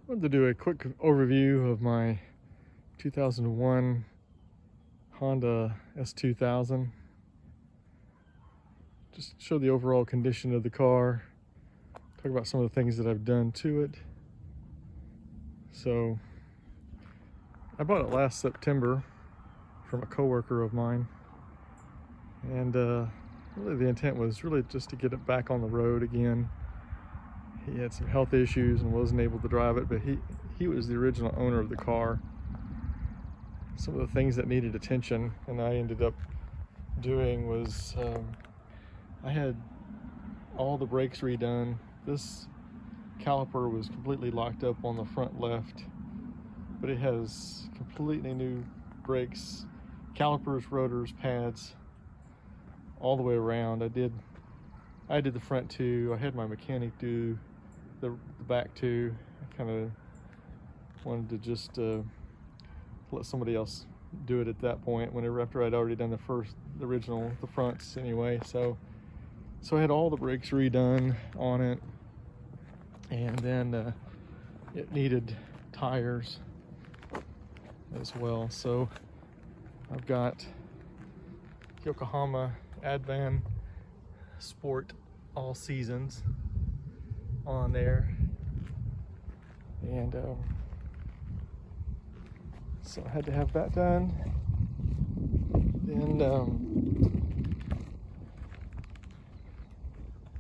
wanted to do a quick overview of my 2001 Honda S2000. Just show the overall condition of the car, talk about some of the things that I've done to it. So I bought it last September from a coworker of mine, and really the intent was really just to get it back on the road again. He had some health issues and wasn't able to drive it, but he was the original owner of the car. Some of the things that needed attention and I ended up doing was I had all the brakes redone. This caliper was completely locked up on the front left, but it has completely new brakes, calipers, rotors, pads, all the way around. I did the front too. I had my mechanic do the back too. I kind of wanted to just let somebody else do it at that point, after I'd already done the fronts anyway. So I had all the brakes redone on it, and then it needed tires as well. So I've got Yokohama Advan Sport All Seasons on there, and so I had to have that done. Then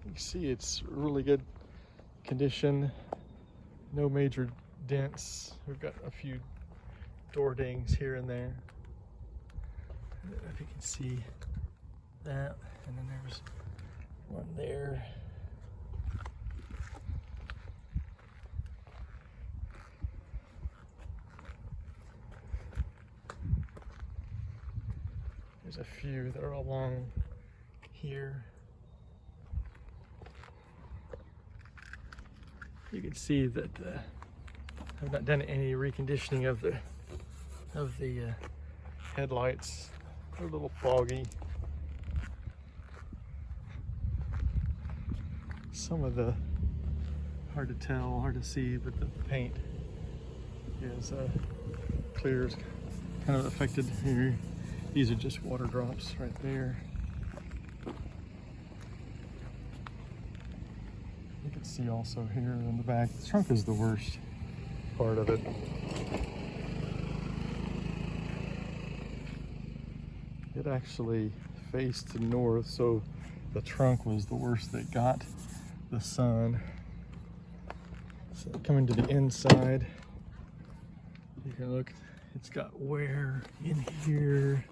you see it's really good condition, no major dents. We've got a few door dings here and there. I don't know if you can see that, and then there's one there. There's a few that are along here. You can see that I've not done any reconditioning of the headlights. They're a little foggy. Some of the hard to tell, hard to see, but the paint is clear, kind of affected here. These are just water drops right there. You can see also here in the back, the trunk is the worst part of it. It actually faced north, so the trunk was the worst that got the sun. So coming to the inside, you can look, it's got wear in here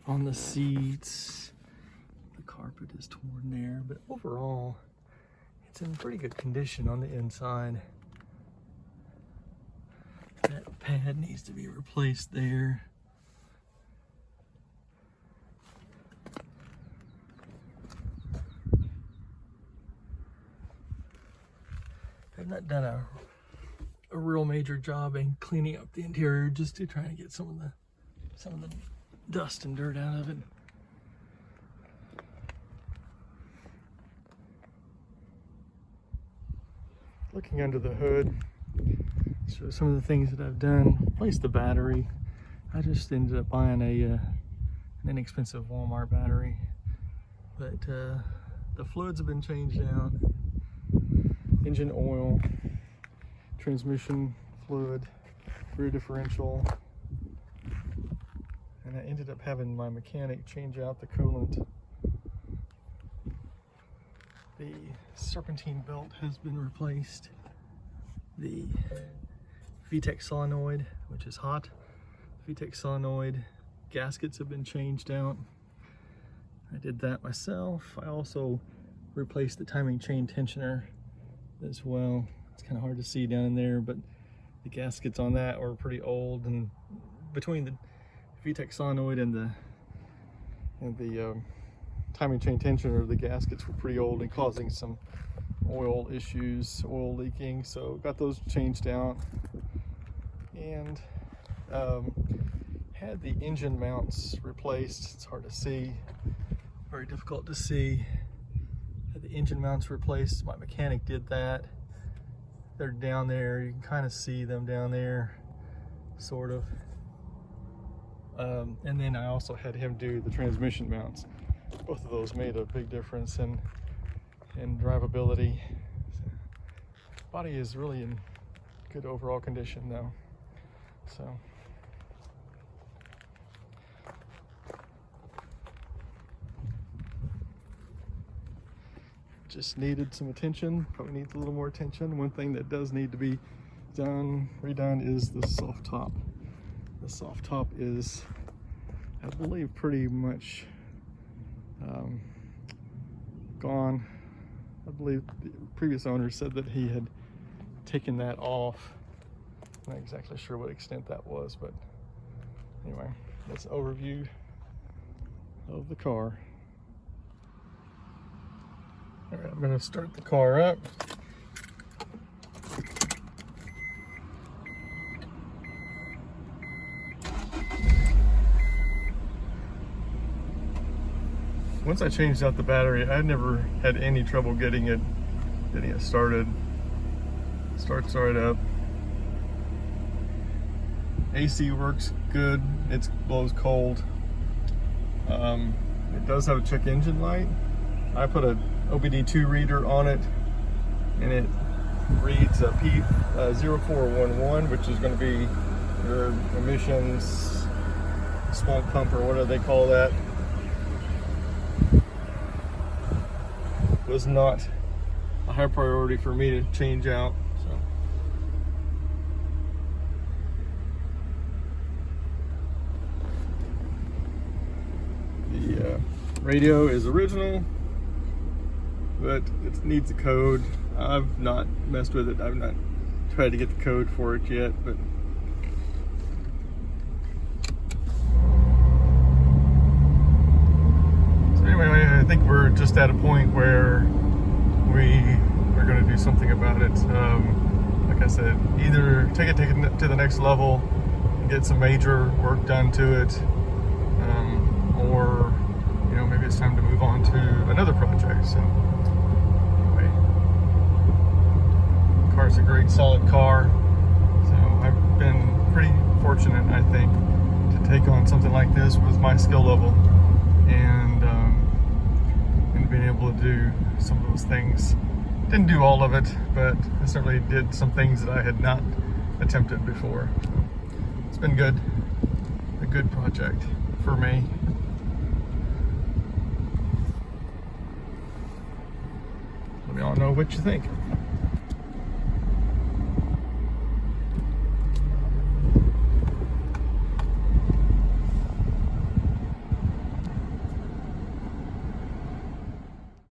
on the seats. The carpet is torn there, but overall, it's in pretty good condition on the inside. That pad needs to be replaced there. I've not done a real major job in cleaning up the interior, just to try to get some of the dust and dirt out of it. Looking under the hood, so some of the things that I've done. Replaced the battery. I just ended up buying an inexpensive Walmart battery, but the fluids have been changed out. Engine oil, transmission fluid, rear differential, and I ended up having my mechanic change out the coolant. The serpentine belt has been replaced. The VTEC solenoid, which is hot, VTEC solenoid gaskets have been changed out. I did that myself. I also replaced the timing chain tensioner as well. It's kind of hard to see down in there, but the gaskets on that are pretty old, and between the VTEC solenoid and the timing chain tensioner, the gaskets were pretty old and causing some oil issues, oil leaking. So got those changed out, and had the engine mounts replaced. It's hard to see, very difficult to see. Had the engine mounts replaced. My mechanic did that. they're down there. You can kind of see them down there, sort of. And then I also had him do the transmission mounts. Both of those made a big difference in drivability. Body is really in good overall condition though. So just needed some attention. Probably needs a little more attention. One thing that does need to be redone is the soft top. The soft top is, I believe, pretty much gone. I believe the previous owner said that he had taken that off. I'm not exactly sure what extent that was, but anyway, that's an overview of the car. All right, I'm gonna start the car up. Once I changed out the battery, I never had any trouble getting it started. Starts right up. AC works good. It blows cold. It does have a check engine light. I put a OBD2 reader on it, and it reads a P0411, which is going to be your emissions smoke pump, or whatever they call that. Was not a high priority for me to change out. So the radio is original, but it needs a code. I've not messed with it. I've not tried to get the code for it yet, but anyway, I think we're just at a point where we are going to do something about it. Like I said, either take it to the next level and get some major work done to it, or maybe it's time to move on to another project. So anyway, the car's a great solid car. So I've been pretty fortunate, I think, to take on something like this with my skill level, and being able to do some of those things. Didn't do all of it, but I certainly did some things that I had not attempted before. So it's been good. A good project for me. Let me all know what you think.